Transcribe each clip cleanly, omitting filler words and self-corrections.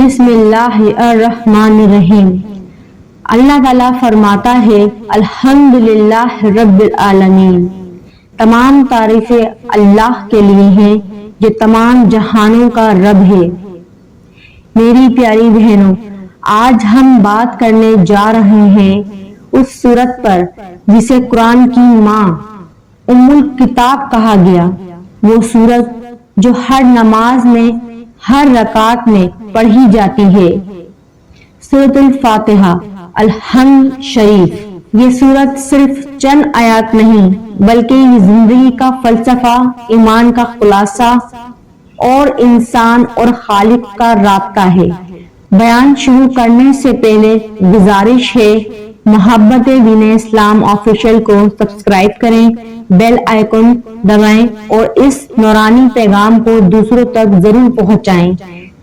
بسم اللہ الرحمن الرحیم۔ اللہ تعالیٰ فرماتا ہے الحمدللہ رب العالمین، تمام تعریفیں اللہ کے لیے ہیں جو تمام جہانوں کا رب ہے۔ میری پیاری بہنوں، آج ہم بات کرنے جا رہے ہیں اس سورت پر جسے قرآن کی ماں ام الکتاب کہا گیا، وہ سورت جو ہر نماز میں ہر رکعت میں پڑھی جاتی ہے، سورۃ الفاتحہ الحمد شریف۔ یہ سورت صرف چند آیات نہیں بلکہ یہ زندگی کا فلسفہ، ایمان کا خلاصہ اور انسان اور خالق کا رابطہ ہے۔ بیان شروع کرنے سے پہلے گزارش ہے محبت دین اسلام آفیشیل کو سبسکرائب کریں، بیل آئیکن دبائیں اور اس نورانی پیغام کو دوسروں تک ضرور پہنچائیں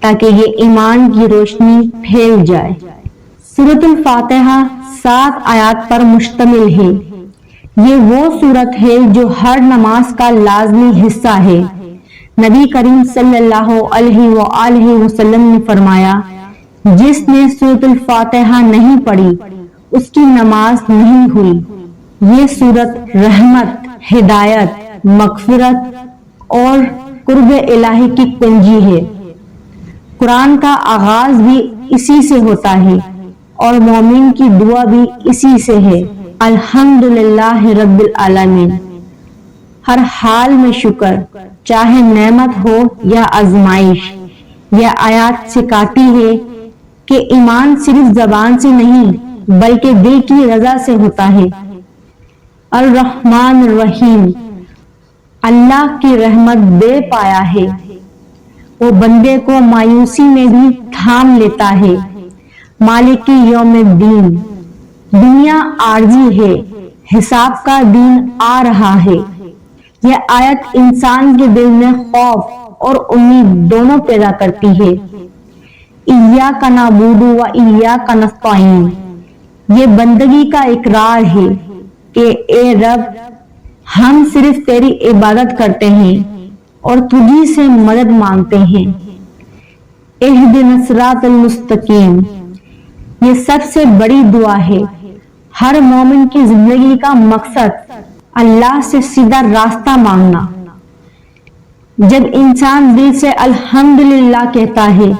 تاکہ یہ ایمان کی روشنی پھیل جائے۔ سورۃ الفاتحہ 7 آیات پر مشتمل ہے۔ یہ وہ سورت ہے جو ہر نماز کا لازمی حصہ ہے۔ نبی کریم صلی اللہ علیہ وآلہ وسلم نے فرمایا، جس نے سورۃ الفاتحہ نہیں پڑھی اس کی نماز نہیں ہوئی۔ یہ سورت رحمت، ہدایت، مغفرت اور قرب الہی کی کنجی ہے۔ قرآن کا آغاز بھی اسی سے ہوتا ہے اور مومن کی دعا بھی اسی سے ہے، الحمدللہ رب العالمین۔ ہر حال میں شکر، چاہے نعمت ہو یا آزمائش۔ یہ آیات سکھاتی ہے کہ ایمان صرف زبان سے نہیں بلکہ دل کی رضا سے ہوتا ہے۔ الرحمن الرحیم، اللہ کی رحمت بے پایا ہے، وہ بندے کو مایوسی میں بھی تھام لیتا ہے۔ مالک یوم الدین، دنیا عارضی ہے، حساب کا دن آ رہا ہے۔ یہ آیت انسان کے دل میں خوف اور امید دونوں پیدا کرتی ہے۔ ایاک نعبد و ایاک نستعین، یہ بندگی کا اقرار ہے کہ اے رب، ہم صرف تیری عبادت کرتے ہیں اور تجھی سے مدد مانگتے ہیں۔ اہدنا الصراط المستقیم، یہ سب سے بڑی دعا ہے۔ ہر مومن کی زندگی کا مقصد اللہ سے سیدھا راستہ مانگنا۔ جب انسان دل سے الحمدللہ کہتا ہے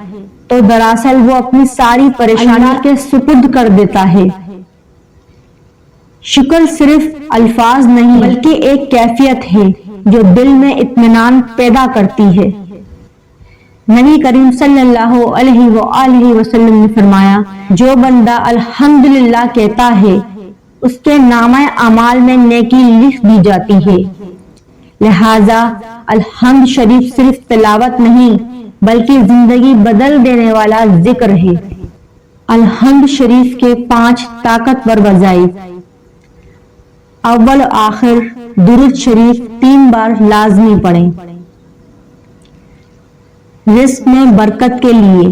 تو دراصل وہ اپنی ساری پریشانی کے سپرد کر دیتا ہے۔ شکر صرف الفاظ نہیں بلکہ ایک کیفیت ہے جو دل میں اطمینان پیدا کرتی ہے۔ نبی کریم صلی اللہ علیہ وآلہ وسلم نے فرمایا، جو بندہ الحمدللہ کہتا ہے اس کے نامہ اعمال میں نیکی لکھ دی جاتی ہے۔ لہذا الحمد شریف صرف تلاوت نہیں بلکہ زندگی بدل دینے والا ذکر ہے۔ الحمد شریف کے 5 طاقتور وظائف۔ اول آخر درود شریف 3 بار لازمی پڑھیں۔ رزق میں برکت کے لیے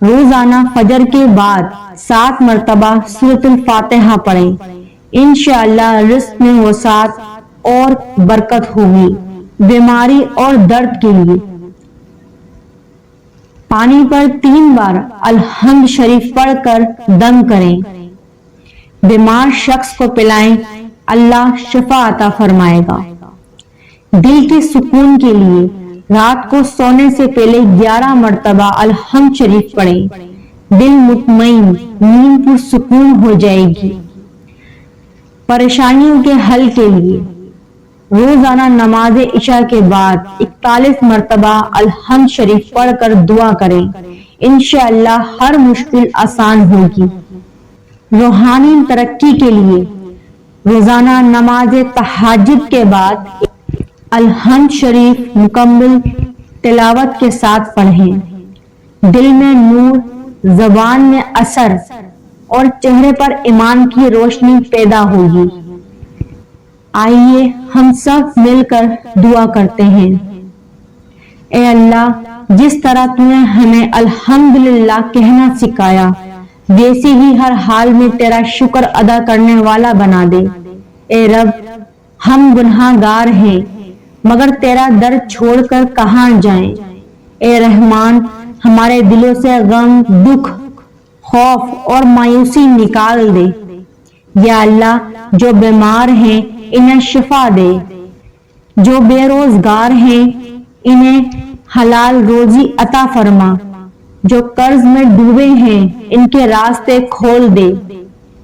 روزانہ فجر کے بعد 7 مرتبہ سورۃ الفاتحہ پڑھیں، انشاءاللہ رزق میں وسعت اور برکت ہوگی۔ بیماری اور درد کے لیے پانی پر 3 بار الحمد شریف پڑھ کر دم کریں، بیمار شخص کو پلائیں، اللہ شفا عطا فرمائے گا۔ دل کے سکون کے لیے رات کو سونے سے پہلے 11 مرتبہ الحمد شریف پڑھیں، دل مطمئن، نیند پرسکون ہو جائے گی۔ پریشانیوں کے حل کے لیے روزانہ نماز عشاء کے بعد 41 مرتبہ الحمد شریف پڑھ کر دعا کریں، انشاءاللہ ہر مشکل آسان ہوگی۔ روحانی ترقی کے لیے روزانہ نماز تہجد کے بعد الحمد شریف مکمل تلاوت کے ساتھ پڑھیں، دل میں نور، زبان میں اثر اور چہرے پر ایمان کی روشنی پیدا ہوگی۔ آئیے ہم سب مل کر دعا کرتے ہیں۔ اے اللہ، جس طرح تو نے ہمیں الحمدللہ کہنا سکھایا ویسے ہی ہر حال میں تیرا شکر ادا کرنے والا بنا دے۔ اے رب، ہم گناہ گار ہیں مگر تیرا در چھوڑ کر کہاں جائیں۔ اے رحمان، ہمارے دلوں سے غم، دکھ، خوف اور مایوسی نکال دے۔ یا اللہ جو بیمار ہیں انہیں شفا دے، جو بے روزگار ہیں انہیں حلال روزی عطا فرما، جو قرض میں ڈوبے ہیں ان کے راستے کھول دے،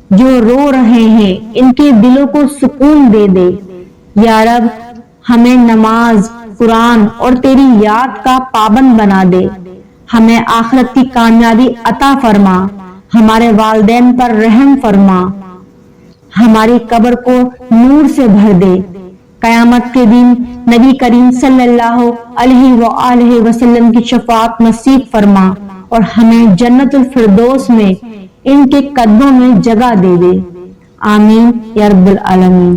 جو رو رہے ہیں ان کے دلوں کو سکون دے دے۔ یا رب ہمیں نماز، قرآن اور تیری یاد کا پابند بنا دے، ہمیں آخرت کی کامیابی عطا فرما، ہمارے والدین پر رحم فرما، ہماری قبر کو نور سے بھر دے، قیامت کے دن نبی کریم صلی اللہ علیہ وآلہ وسلم کی شفاعت نصیب فرما اور ہمیں جنت الفردوس میں ان کے قدموں میں جگہ دے دے، آمین یا رب العالمین۔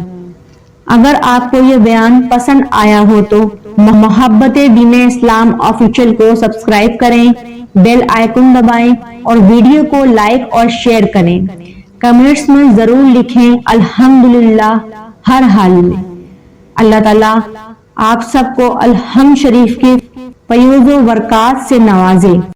اگر آپ کو یہ بیان پسند آیا ہو تو محبت دین اسلام آفیشیل کو سبسکرائب کریں، بیل آئیکن دبائیں اور ویڈیو کو لائک اور شیئر کریں۔ کمنٹس میں ضرور لکھیں الحمدللہ ہر حال میں۔ اللہ تعالیٰ آپ سب کو الحمد شریف کے فیوز و برکات سے نوازے۔